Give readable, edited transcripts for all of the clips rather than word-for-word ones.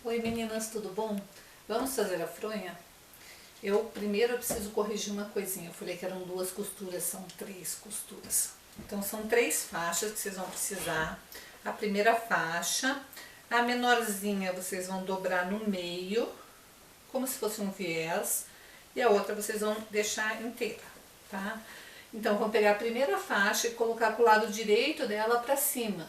Oi meninas, tudo bom? Vamos fazer a fronha? Primeiro eu preciso corrigir uma coisinha. Eu falei que eram 2 costuras, são 3 costuras. Então são 3 faixas que vocês vão precisar. A primeira faixa, a menorzinha vocês vão dobrar no meio, como se fosse um viés, e a outra vocês vão deixar inteira, tá? Então vão pegar a primeira faixa e colocar pro lado direito dela pra cima.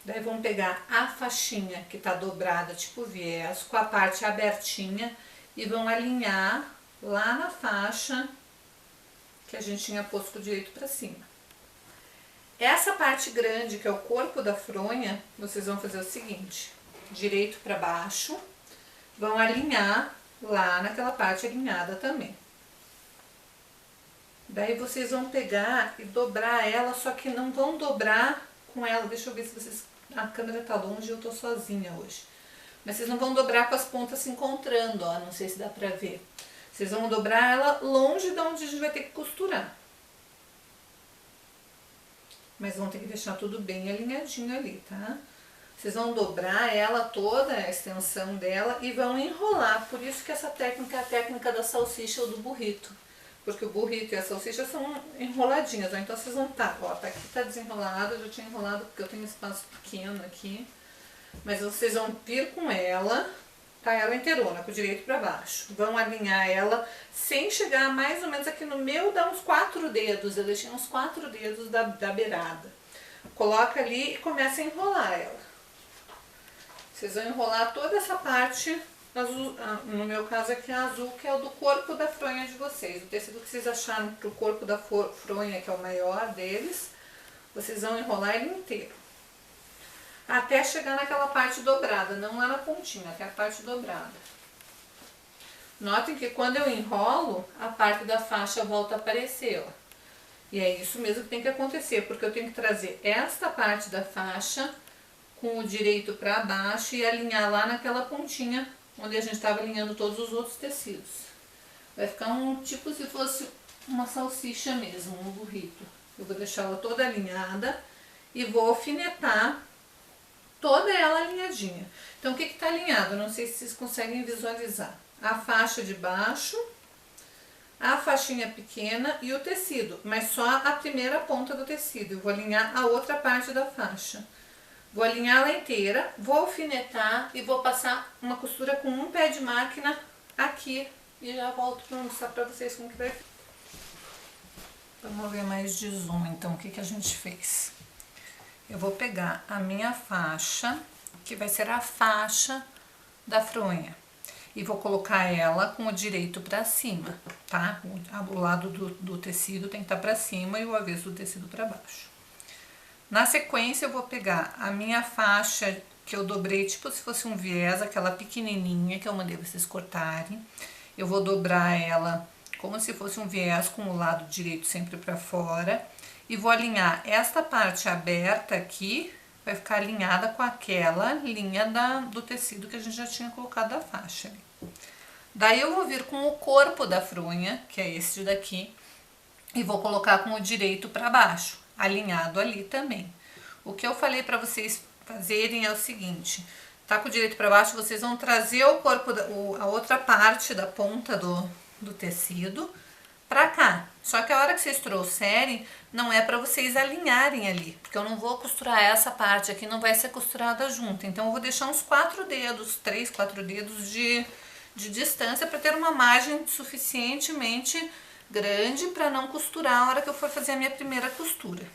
Daí vamos pegar a faixinha que tá dobrada tipo viés, com a parte abertinha, e vão alinhar lá na faixa que a gente tinha posto direito pra cima. Essa parte grande, que é o corpo da fronha, vocês vão fazer o seguinte: direito pra baixo, vão alinhar lá naquela parte alinhada também. Daí vocês vão pegar e dobrar ela, só que não vão dobrar com ela, deixa eu ver se vocês... A câmera tá longe e eu tô sozinha hoje. Mas vocês não vão dobrar com as pontas se encontrando, ó, não sei se dá pra ver. Vocês vão dobrar ela longe de onde a gente vai ter que costurar. Mas vão ter que deixar tudo bem alinhadinho ali, tá? Vocês vão dobrar ela toda, a extensão dela, e vão enrolar. Por isso que essa técnica é a técnica da salsicha ou do burrito. Porque o burrito e a salsicha são enroladinhas, ó. Então vocês vão ó, tá aqui tá desenrolado, eu já tinha enrolado porque eu tenho um espaço pequeno aqui. Mas vocês vão vir com ela, tá? Ela inteirona, com o direito pra baixo. Vão alinhar ela sem chegar mais ou menos aqui no meu, dá uns 4 dedos. Eu deixei uns 4 dedos da beirada. Coloca ali e começa a enrolar ela. Vocês vão enrolar toda essa parte azul, no meu caso aqui é azul, que é o do corpo da fronha de vocês. O tecido que vocês acharam pro corpo da fronha, que é o maior deles, vocês vão enrolar ele inteiro. Até chegar naquela parte dobrada, não lá na pontinha, até a parte dobrada. Notem que quando eu enrolo, a parte da faixa volta a aparecer, ó. E é isso mesmo que tem que acontecer, porque eu tenho que trazer esta parte da faixa com o direito para baixo e alinhar lá naquela pontinha onde a gente estava alinhando todos os outros tecidos. Vai ficar tipo se fosse uma salsicha mesmo, um burrito. Eu vou deixar ela toda alinhada e vou alfinetar toda ela alinhadinha. Então o que que tá alinhado? Não sei se vocês conseguem visualizar. A faixa de baixo, a faixinha pequena e o tecido, mas só a primeira ponta do tecido. Eu vou alinhar a outra parte da faixa. Vou alinhar ela inteira, vou alfinetar e vou passar uma costura com um pé de máquina aqui. E já volto para mostrar para vocês como que vai ficar. Vamos ver mais de zoom, então, o que que a gente fez. Eu vou pegar a minha faixa, que vai ser a faixa da fronha. E vou colocar ela com o direito para cima, tá? O lado do tecido tem que estar para cima e o avesso do tecido para baixo. Na sequência, eu vou pegar a minha faixa que eu dobrei, tipo se fosse um viés, aquela pequenininha que eu mandei vocês cortarem. Eu vou dobrar ela como se fosse um viés, com o lado direito sempre para fora. E vou alinhar esta parte aberta aqui, vai ficar alinhada com aquela linha do tecido que a gente já tinha colocado da faixa. Daí eu vou vir com o corpo da fronha, que é esse daqui, e vou colocar com o direito para baixo, alinhado ali também. O que eu falei para vocês fazerem é o seguinte: tá com o direito para baixo, vocês vão trazer o corpo, a outra parte da ponta do tecido pra cá. Só que a hora que vocês trouxerem, não é para vocês alinharem ali, porque eu não vou costurar essa parte aqui, não vai ser costurada junto. Então eu vou deixar uns 4 dedos, 3, 4 dedos de distância para ter uma margem suficientemente grande para não costurar a hora que eu for fazer a minha primeira costura.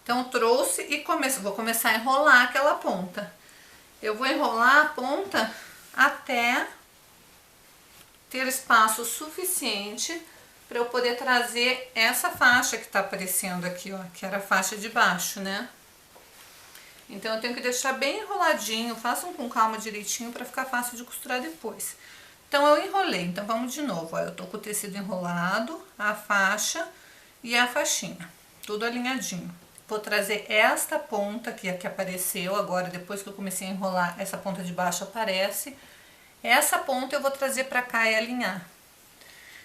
Então trouxe e vou começar a enrolar aquela ponta. Eu vou enrolar a ponta até ter espaço suficiente para eu poder trazer essa faixa que tá aparecendo aqui, ó, que era a faixa de baixo, né? Então eu tenho que deixar bem enroladinho, façam com calma direitinho para ficar fácil de costurar depois. Então eu enrolei, então vamos de novo, ó, eu tô com o tecido enrolado, a faixa e a faixinha, tudo alinhadinho. Vou trazer esta ponta aqui, que apareceu agora, depois que eu comecei a enrolar, essa ponta de baixo aparece. Essa ponta eu vou trazer pra cá e alinhar.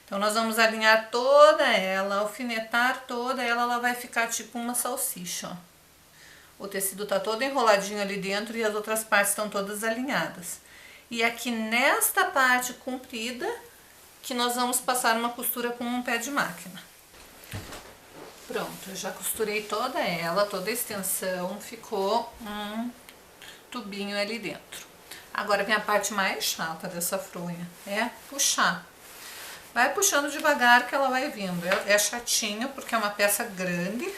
Então nós vamos alinhar toda ela, alfinetar toda ela, ela vai ficar tipo uma salsicha, ó. O tecido tá todo enroladinho ali dentro e as outras partes estão todas alinhadas. E aqui nesta parte comprida que nós vamos passar uma costura com um pé de máquina. Pronto, eu já costurei toda ela, toda a extensão, ficou um tubinho ali dentro. Agora vem a parte mais chata dessa fronha, é puxar. Vai puxando devagar que ela vai vindo. É chatinho porque é uma peça grande,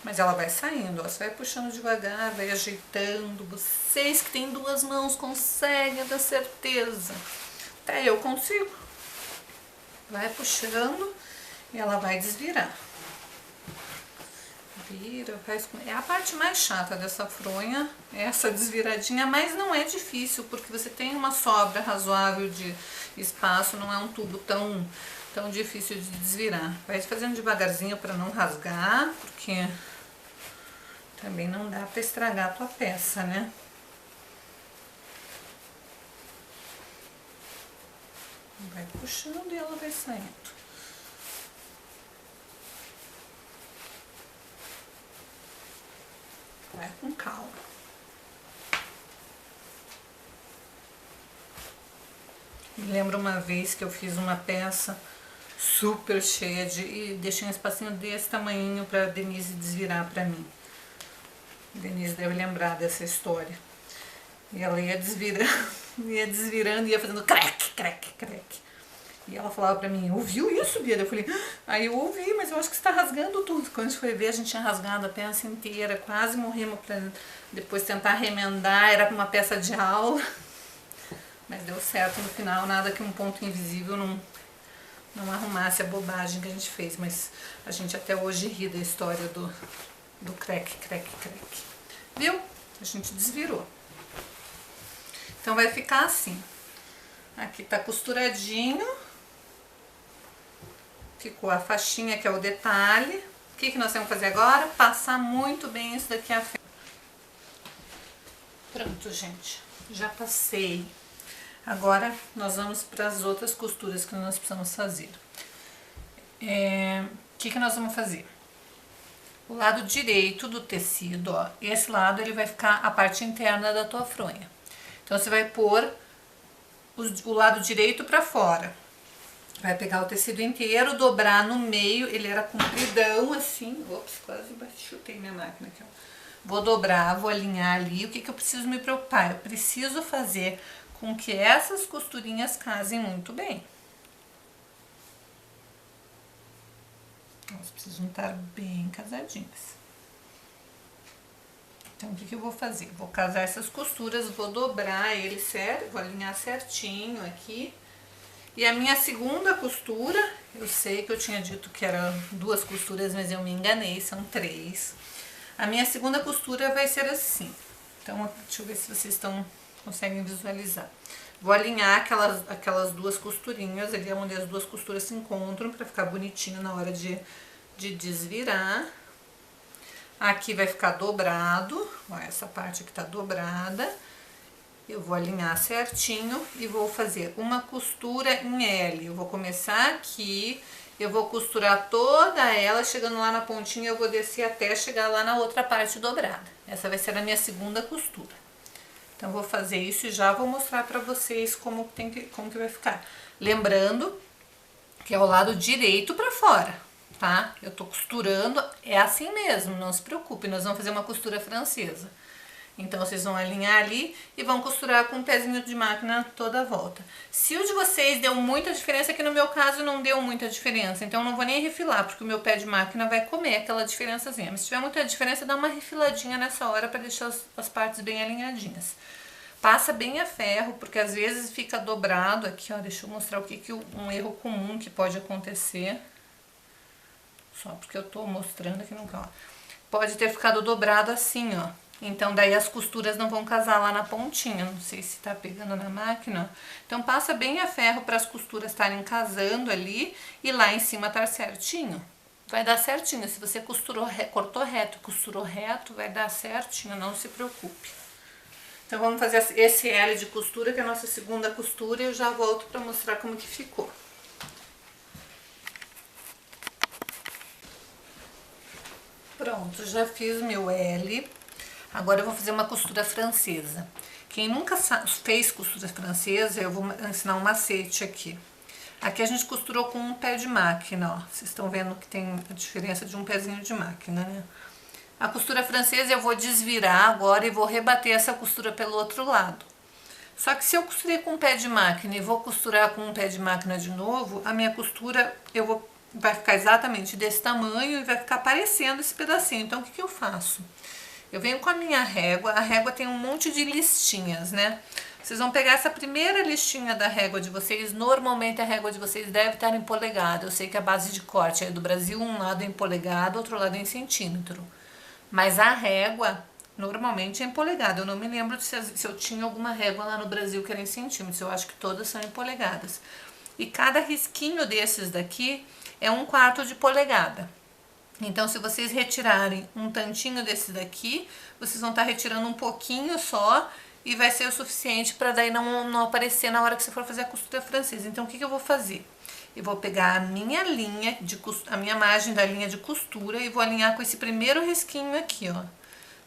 mas ela vai saindo, ó. Você vai puxando devagar, vai ajeitando. Vocês que têm duas mãos conseguem, ter certeza. Até eu consigo. Vai puxando e ela vai desvirar. Vira, faz... É a parte mais chata dessa fronha, essa desviradinha, mas não é difícil, porque você tem uma sobra razoável de espaço, não é um tubo tão difícil de desvirar. Vai fazendo devagarzinho para não rasgar, porque também não dá para estragar a tua peça, né? Vai puxando e ela vai saindo. Vai com calma. Me lembro uma vez que eu fiz uma peça super cheia e deixei um espacinho desse tamanhinho para Denise desvirar para mim. Denise deve lembrar dessa história. E ela ia desvirando, ia fazendo crack, crack, crack. E ela falava pra mim, ouviu isso, Bia? Eu falei, aí eu ouvi, mas eu acho que você tá rasgando tudo. Quando a gente foi ver, a gente tinha rasgado a peça inteira, quase morremos pra depois tentar remendar, era uma peça de aula. Mas deu certo no final, nada que um ponto invisível não arrumasse a bobagem que a gente fez. Mas a gente até hoje ri da história do crack, crack, crack. Viu? A gente desvirou. Então vai ficar assim. Aqui tá costuradinho. Ficou a faixinha, que é o detalhe. O que nós temos que fazer agora? Passar muito bem isso daqui à frente. Pronto, gente. Já passei. Agora nós vamos para as outras costuras que nós precisamos fazer. O que nós vamos fazer? O lado direito do tecido, ó. Esse lado ele vai ficar a parte interna da tua fronha. Então você vai pôr o lado direito para fora. Vai pegar o tecido inteiro, dobrar no meio, ele era compridão assim, ops, quase chutei minha máquina aqui, ó. Vou dobrar, vou alinhar ali. O que eu preciso me preocupar? Eu preciso fazer com que essas costurinhas casem muito bem. Elas precisam estar bem casadinhas. Então, o que eu vou fazer? Vou casar essas costuras, vou dobrar ele certo, vou alinhar certinho aqui. E a minha segunda costura, eu sei que eu tinha dito que eram 2 costuras, mas eu me enganei, são 3. A minha segunda costura vai ser assim. Então, deixa eu ver se vocês conseguem visualizar. Vou alinhar aquelas 2 costurinhas ali, onde as 2 costuras se encontram, para ficar bonitinho na hora de desvirar. Aqui vai ficar dobrado, ó, essa parte aqui tá dobrada. Eu vou alinhar certinho e vou fazer uma costura em L. Eu vou começar aqui, eu vou costurar toda ela, chegando lá na pontinha eu vou descer até chegar lá na outra parte dobrada. Essa vai ser a minha segunda costura. Então vou fazer isso e já vou mostrar pra vocês como que vai ficar. Lembrando que é o lado direito pra fora, tá? Eu tô costurando, é assim mesmo, não se preocupe, nós vamos fazer uma costura francesa. Então, vocês vão alinhar ali e vão costurar com um pezinho de máquina toda a volta. Se o de vocês deu muita diferença, que no meu caso não deu muita diferença, então não vou nem refilar, porque o meu pé de máquina vai comer aquela diferençazinha. Mas se tiver muita diferença, dá uma refiladinha nessa hora para deixar as partes bem alinhadinhas. Passa bem a ferro, porque às vezes fica dobrado aqui, ó. Deixa eu mostrar o que um erro comum que pode acontecer. Só porque eu tô mostrando aqui no canal. Pode ter ficado dobrado assim, ó. Então, daí as costuras não vão casar lá na pontinha, não sei se tá pegando na máquina. Então, passa bem a ferro para as costuras estarem casando ali e lá em cima tá certinho. Vai dar certinho, se você cortou reto, costurou reto, vai dar certinho, não se preocupe. Então, vamos fazer esse L de costura, que é a nossa segunda costura, e eu já volto para mostrar como que ficou. Pronto, já fiz meu L. Agora eu vou fazer uma costura francesa. Quem nunca fez costura francesa, eu vou ensinar um macete aqui. Aqui a gente costurou com um pé de máquina, ó. Vocês estão vendo que tem a diferença de um pezinho de máquina, né? A costura francesa eu vou desvirar agora e vou rebater essa costura pelo outro lado. Só que se eu costurei com um pé de máquina e vou costurar com um pé de máquina de novo, a minha costura vai ficar exatamente desse tamanho e vai ficar aparecendo esse pedacinho. Então o que eu faço? Eu venho com a minha régua, a régua tem um monte de listinhas, né? Vocês vão pegar essa primeira listinha da régua de vocês, normalmente a régua de vocês deve estar em polegada. Eu sei que a base de corte é do Brasil, um lado é em polegada, outro lado é em centímetro. Mas a régua normalmente é em polegada. Eu não me lembro se eu tinha alguma régua lá no Brasil que era em centímetros, eu acho que todas são em polegadas. E cada risquinho desses daqui é 1/4 de polegada. Então, se vocês retirarem um tantinho desse daqui, vocês vão estar retirando um pouquinho só e vai ser o suficiente para daí não aparecer na hora que você for fazer a costura francesa. Então, o que eu vou fazer? Eu vou pegar a minha linha, a minha margem da linha de costura e vou alinhar com esse primeiro risquinho aqui, ó.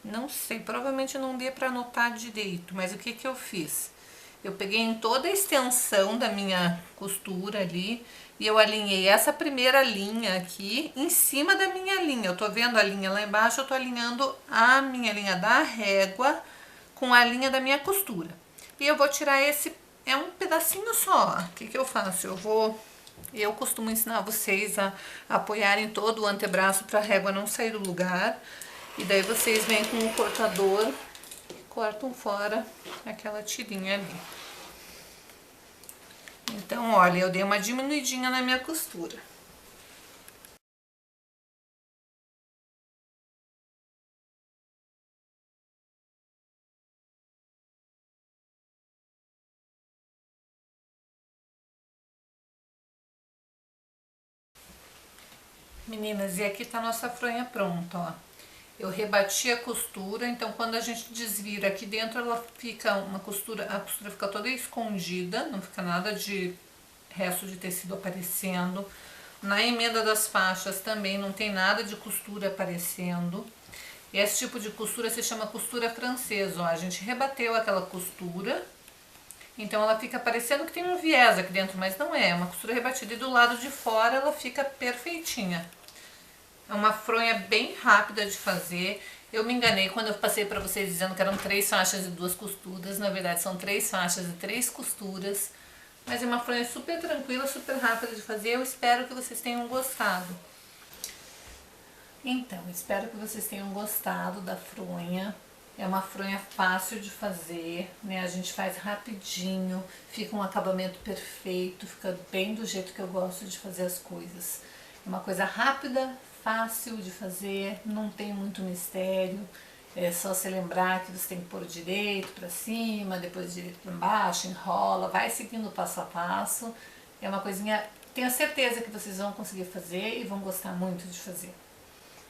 Não sei, provavelmente não dê para anotar direito, mas o que eu fiz? Eu peguei em toda a extensão da minha costura ali e eu alinhei essa primeira linha aqui em cima da minha linha. Eu tô vendo a linha lá embaixo, eu tô alinhando a minha linha da régua com a linha da minha costura. E eu vou tirar é um pedacinho só. O que eu faço? Eu costumo ensinar vocês a apoiarem todo o antebraço para a régua não sair do lugar. E daí vocês vêm com o cortador e cortam fora aquela tirinha ali. Então, olha, eu dei uma diminuidinha na minha costura. Meninas, e aqui tá a nossa fronha pronta, ó. Eu rebati a costura, então quando a gente desvira aqui dentro, ela fica a costura fica toda escondida, não fica nada de resto de tecido aparecendo. Na emenda das faixas também não tem nada de costura aparecendo. Esse tipo de costura se chama costura francesa, ó. A gente rebateu aquela costura, então ela fica parecendo que tem um viés aqui dentro, mas não é uma costura rebatida. E do lado de fora ela fica perfeitinha. É uma fronha bem rápida de fazer. Eu me enganei quando eu passei para vocês dizendo que eram 3 faixas e 2 costuras. Na verdade são 3 faixas e 3 costuras. Mas é uma fronha super tranquila, super rápida de fazer. Eu espero que vocês tenham gostado. Então, espero que vocês tenham gostado da fronha. É uma fronha fácil de fazer, né? A gente faz rapidinho, fica um acabamento perfeito, fica bem do jeito que eu gosto de fazer as coisas. É uma coisa rápida, fácil de fazer, não tem muito mistério. É só se lembrar que você tem que pôr direito para cima, depois direito para baixo, enrola, vai seguindo passo a passo. É uma coisinha, tenho certeza que vocês vão conseguir fazer e vão gostar muito de fazer.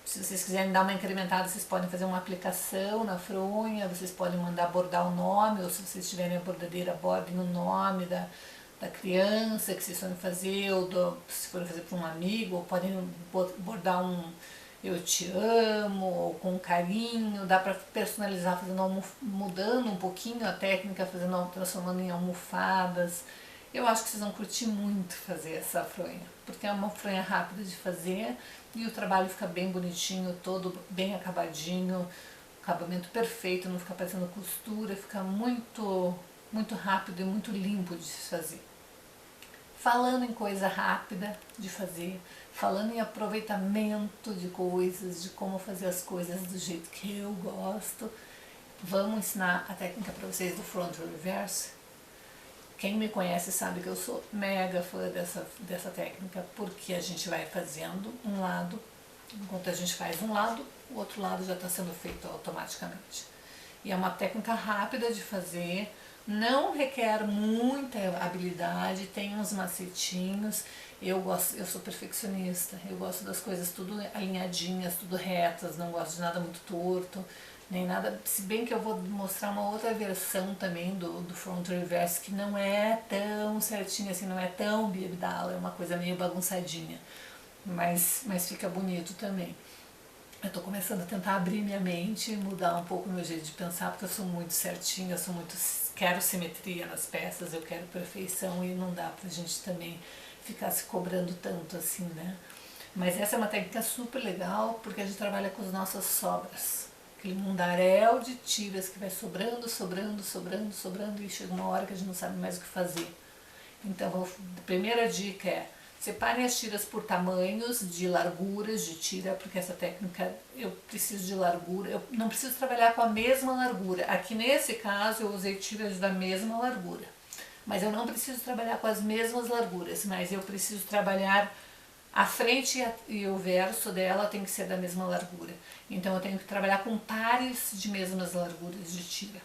Se vocês quiserem dar uma incrementada, vocês podem fazer uma aplicação na fronha, vocês podem mandar bordar o nome, ou se vocês tiverem a bordadeira, bordem o nome da criança que vocês forem fazer, ou se forem fazer para um amigo, ou podem bordar um eu te amo, ou com carinho, dá para personalizar, mudando um pouquinho a técnica, transformando em almofadas. Eu acho que vocês vão curtir muito fazer essa fronha, porque é uma fronha rápida de fazer e o trabalho fica bem bonitinho, todo bem acabadinho, acabamento perfeito, não fica parecendo costura, fica muito rápido e muito limpo de se fazer. Falando em coisa rápida de fazer, falando em aproveitamento de coisas, de como fazer as coisas do jeito que eu gosto, vamos ensinar a técnica para vocês do front reverse. Quem me conhece sabe que eu sou mega fã dessa técnica, porque a gente vai fazendo um lado, enquanto a gente faz um lado, o outro lado já está sendo feito automaticamente. E é uma técnica rápida de fazer, não requer muita habilidade, tem uns macetinhos. Eu sou perfeccionista, eu gosto das coisas tudo alinhadinhas, tudo retas, não gosto de nada muito torto, nem nada, se bem que eu vou mostrar uma outra versão também do front reverse que não é tão certinha assim, não é tão biebdala, é uma coisa meio bagunçadinha, mas fica bonito também. Eu tô começando a tentar abrir minha mente, mudar um pouco o meu jeito de pensar, porque eu sou muito certinha, eu sou muito, quero simetria nas peças, eu quero perfeição e não dá pra gente também ficar se cobrando tanto assim, né? Mas essa é uma técnica super legal, porque a gente trabalha com as nossas sobras. Aquele mundaréu de tiras que vai sobrando, sobrando, sobrando, sobrando, e chega uma hora que a gente não sabe mais o que fazer. Então, a primeira dica é: separem as tiras por tamanhos de larguras de tira, porque essa técnica eu preciso de largura, eu não preciso trabalhar com a mesma largura. Aqui nesse caso eu usei tiras da mesma largura, mas eu não preciso trabalhar com as mesmas larguras, mas eu preciso trabalhar a frente e o verso dela tem que ser da mesma largura. Então eu tenho que trabalhar com pares de mesmas larguras de tira.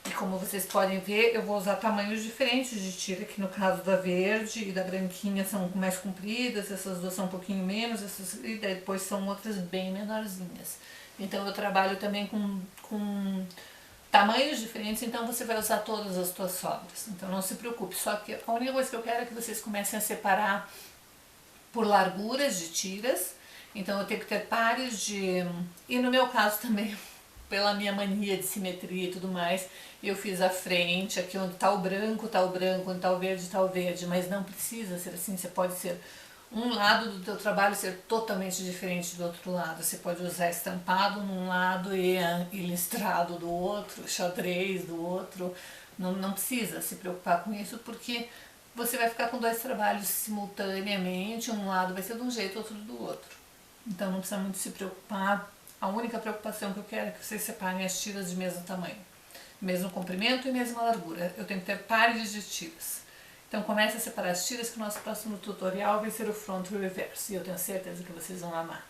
E como vocês podem ver, eu vou usar tamanhos diferentes de tira, que no caso da verde e da branquinha são mais compridas, essas duas são um pouquinho menos, e depois são outras bem menorzinhas. Então eu trabalho também com tamanhos diferentes, então você vai usar todas as suas sobras. Então não se preocupe, só que a única coisa que eu quero é que vocês comecem a separar por larguras de tiras. Então eu tenho que ter pares de... E no meu caso também, pela minha mania de simetria e tudo mais, eu fiz a frente, aqui onde tá o branco, onde tá o verde, mas não precisa ser assim. Você pode ser um lado do teu trabalho ser totalmente diferente do outro lado. Você pode usar estampado num lado e listrado do outro, xadrez do outro. Não precisa se preocupar com isso, porque você vai ficar com dois trabalhos simultaneamente, um lado vai ser de um jeito, outro do outro. Então não precisa muito se preocupar. A única preocupação que eu quero é que vocês separem as tiras de mesmo tamanho, mesmo comprimento e mesma largura. Eu tenho que ter pares de tiras. Então comece a separar as tiras, que o nosso próximo tutorial vai ser o fronto e o reverso. E eu tenho certeza que vocês vão amar.